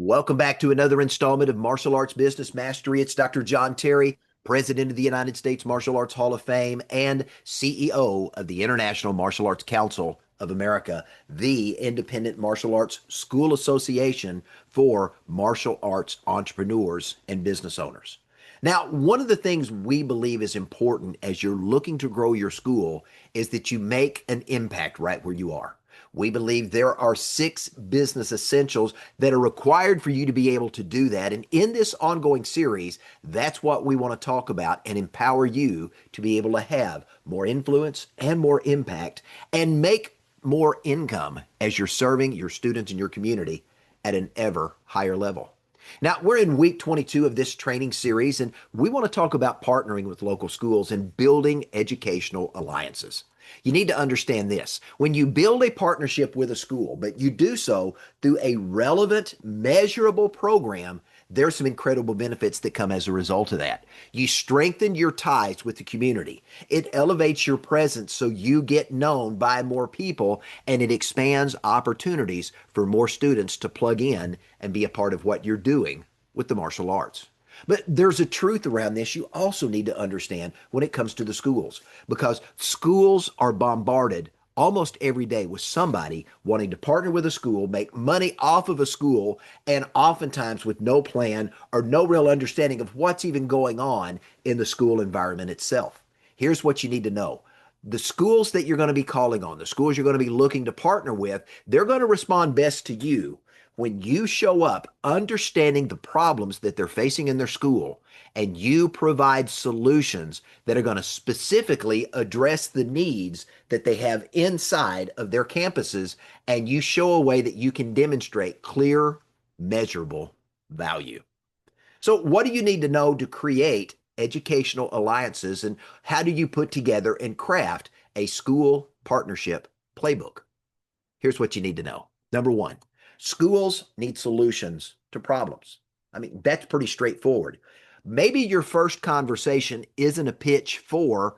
Welcome back to another installment of Martial Arts Business Mastery. It's Dr. John Terry, President of the United States Martial Arts Hall of Fame and CEO of the International Martial Arts Council of America, the independent martial arts school association for martial arts entrepreneurs and business owners. Now, one of the things we believe is important as you're looking to grow your school is that you make an impact right where you are. We believe there are 6 business essentials that are required for you to be able to do that. And in this ongoing series, that's what we want to talk about and empower you to be able to have more influence and more impact and make more income as you're serving your students and your community at an ever higher level. Now, we're in week 22 of this training series, and we want to talk about partnering with local schools and building educational alliances. You need to understand this. When you build a partnership with a school, but you do so through a relevant, measurable program, there's some incredible benefits that come as a result of that. You strengthen your ties with the community. It elevates your presence so you get known by more people, and it expands opportunities for more students to plug in and be a part of what you're doing with the martial arts. But there's a truth around this you also need to understand when it comes to the schools, because schools are bombarded almost every day with somebody wanting to partner with a school, make money off of a school, and oftentimes with no plan or no real understanding of what's even going on in the school environment itself. Here's what you need to know. The schools that you're going to be calling on, the schools you're going to be looking to partner with, they're going to respond best to you when you show up understanding the problems that they're facing in their school, and you provide solutions that are going to specifically address the needs that they have inside of their campuses, and you show a way that you can demonstrate clear, measurable value. So what do you need to know to create educational alliances, and how do you put together and craft a school partnership playbook? Here's what you need to know. Number one, schools need solutions to problems. I mean, that's pretty straightforward. Maybe your first conversation isn't a pitch for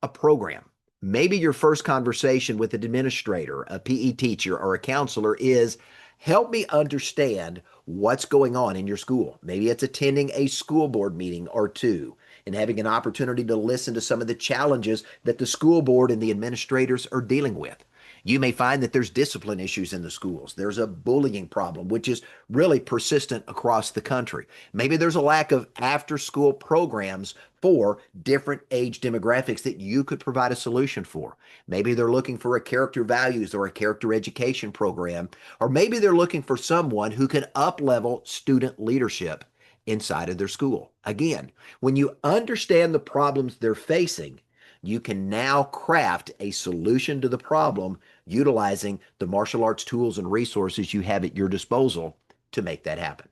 a program. Maybe your first conversation with an administrator, a PE teacher, or a counselor is, help me understand what's going on in your school. Maybe it's attending a school board meeting or two and having an opportunity to listen to some of the challenges that the school board and the administrators are dealing with. You may find that there's discipline issues in the schools. There's a bullying problem, which is really persistent across the country. Maybe there's a lack of after-school programs for different age demographics that you could provide a solution for. Maybe they're looking for a character values or a character education program, or maybe they're looking for someone who can up-level student leadership inside of their school. Again, when you understand the problems they're facing, you can now craft a solution to the problem utilizing the martial arts tools and resources you have at your disposal to make that happen.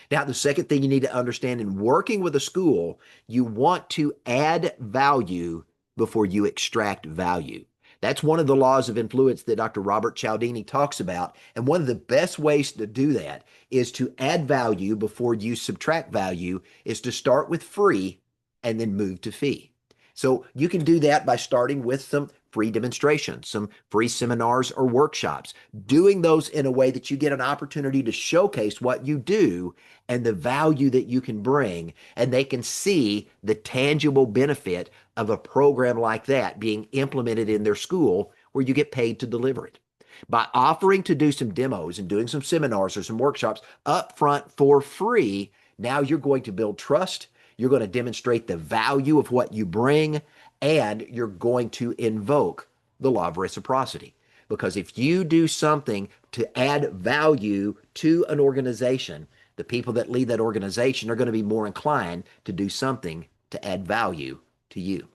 Now, the second thing you need to understand in working with a school, you want to add value before you extract value. That's one of the laws of influence that Dr. Robert Cialdini talks about. And one of the best ways to do that is to add value before you subtract value, is to start with free and then move to fee. So you can do that by starting with some free demonstrations, some free seminars or workshops, doing those in a way that you get an opportunity to showcase what you do and the value that you can bring, and they can see the tangible benefit of a program like that being implemented in their school where you get paid to deliver it. By offering to do some demos and doing some seminars or some workshops up front for free, now you're going to build trust. You're going to demonstrate the value of what you bring, and you're going to invoke the law of reciprocity. Because if you do something to add value to an organization, the people that lead that organization are going to be more inclined to do something to add value to you.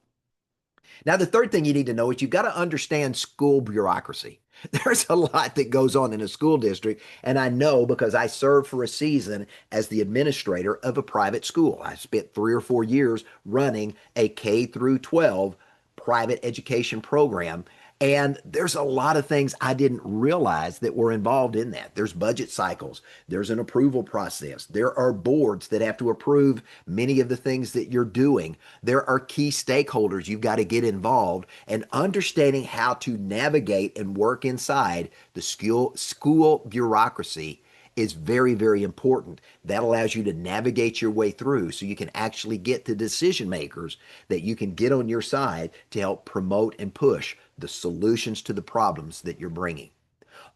Now, the third thing you need to know is you've got to understand school bureaucracy. There's a lot that goes on in a school district, and I know because I served for a season as the administrator of a private school. I spent 3 or 4 years running a K through 12 private education program, and there's a lot of things I didn't realize that were involved in that. There's budget cycles. There's an approval process. There are boards that have to approve many of the things that you're doing. There are key stakeholders you've got to get involved, and understanding how to navigate and work inside the school bureaucracy is very, very important. That allows you to navigate your way through so you can actually get the decision makers that you can get on your side to help promote and push the solutions to the problems that you're bringing.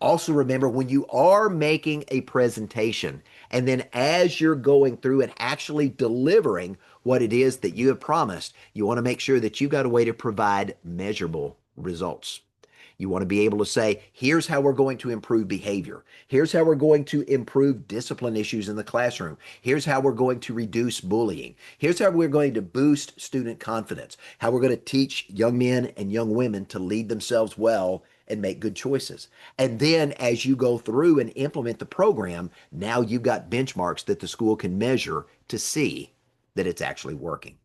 Also, remember when you are making a presentation and then as you're going through and actually delivering what it is that you have promised, you want to make sure that you've got a way to provide measurable results. You want to be able to say, here's how we're going to improve behavior. Here's how we're going to improve discipline issues in the classroom. Here's how we're going to reduce bullying. Here's how we're going to boost student confidence. How we're going to teach young men and young women to lead themselves well and make good choices. And then as you go through and implement the program, now you've got benchmarks that the school can measure to see that it's actually working.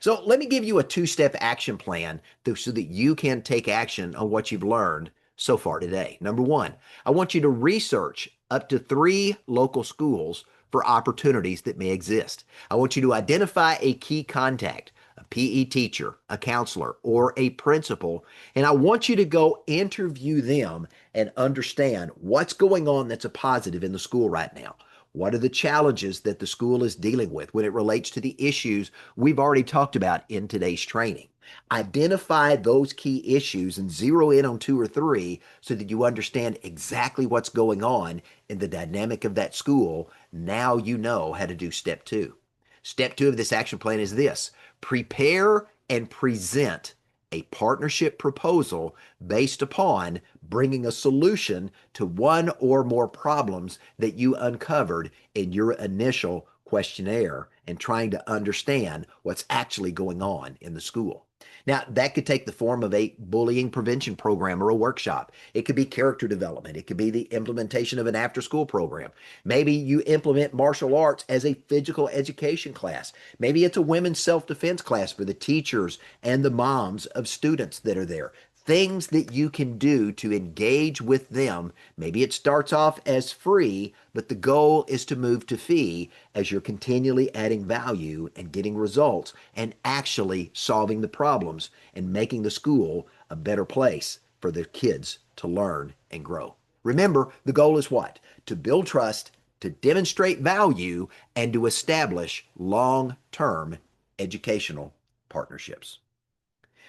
So let me give you a two-step action plan so that you can take action on what you've learned so far today. Number one, I want you to research up to 3 local schools for opportunities that may exist. I want you to identify a key contact, a PE teacher, a counselor, or a principal, and I want you to go interview them and understand what's going on that's a positive in the school right now. What are the challenges that the school is dealing with when it relates to the issues we've already talked about in today's training? Identify those key issues and zero in on 2 or 3 so that you understand exactly what's going on in the dynamic of that school. Now you know how to do step 2. Step 2 of this action plan is this: prepare and present a partnership proposal based upon bringing a solution to one or more problems that you uncovered in your initial questionnaire and trying to understand what's actually going on in the school. Now, that could take the form of a bullying prevention program or a workshop. It could be character development. It could be the implementation of an after-school program. Maybe you implement martial arts as a physical education class. Maybe it's a women's self-defense class for the teachers and the moms of students that are there. Things that you can do to engage with them. Maybe it starts off as free, but the goal is to move to fee as you're continually adding value and getting results and actually solving the problems and making the school a better place for the kids to learn and grow. Remember, the goal is what? To build trust, to demonstrate value, and to establish long-term educational partnerships.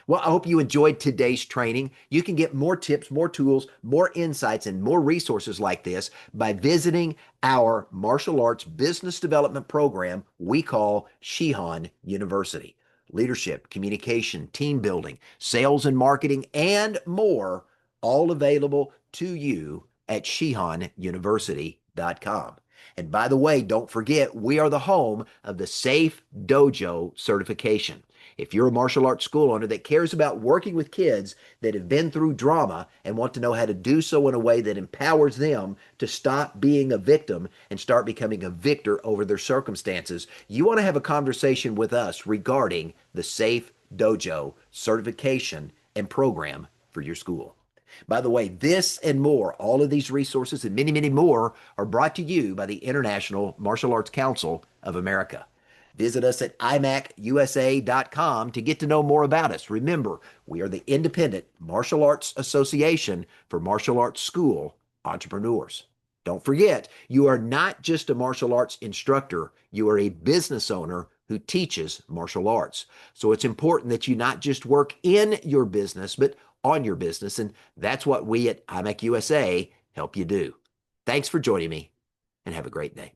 Well, I hope you enjoyed today's training. You can get more tips, more tools, more insights, and more resources like this by visiting our martial arts business development program we call Shihan University. Leadership, communication, team building, sales and marketing, and more, all available to you at shihanuniversity.com. And by the way, don't forget, we are the home of the Safe Dojo certification. If you're a martial arts school owner that cares about working with kids that have been through drama and want to know how to do so in a way that empowers them to stop being a victim and start becoming a victor over their circumstances, you want to have a conversation with us regarding the Safe Dojo certification and program for your school. By the way, this and more, all of these resources and many, many more are brought to you by the International Martial Arts Council of America. Visit us at imacusa.com to get to know more about us. Remember, we are the Independent Martial Arts Association for Martial Arts School Entrepreneurs. Don't forget, you are not just a martial arts instructor, you are a business owner who teaches martial arts. So it's important that you not just work in your business, but on your business, and that's what we at IMAC USA help you do. Thanks for joining me, and have a great day.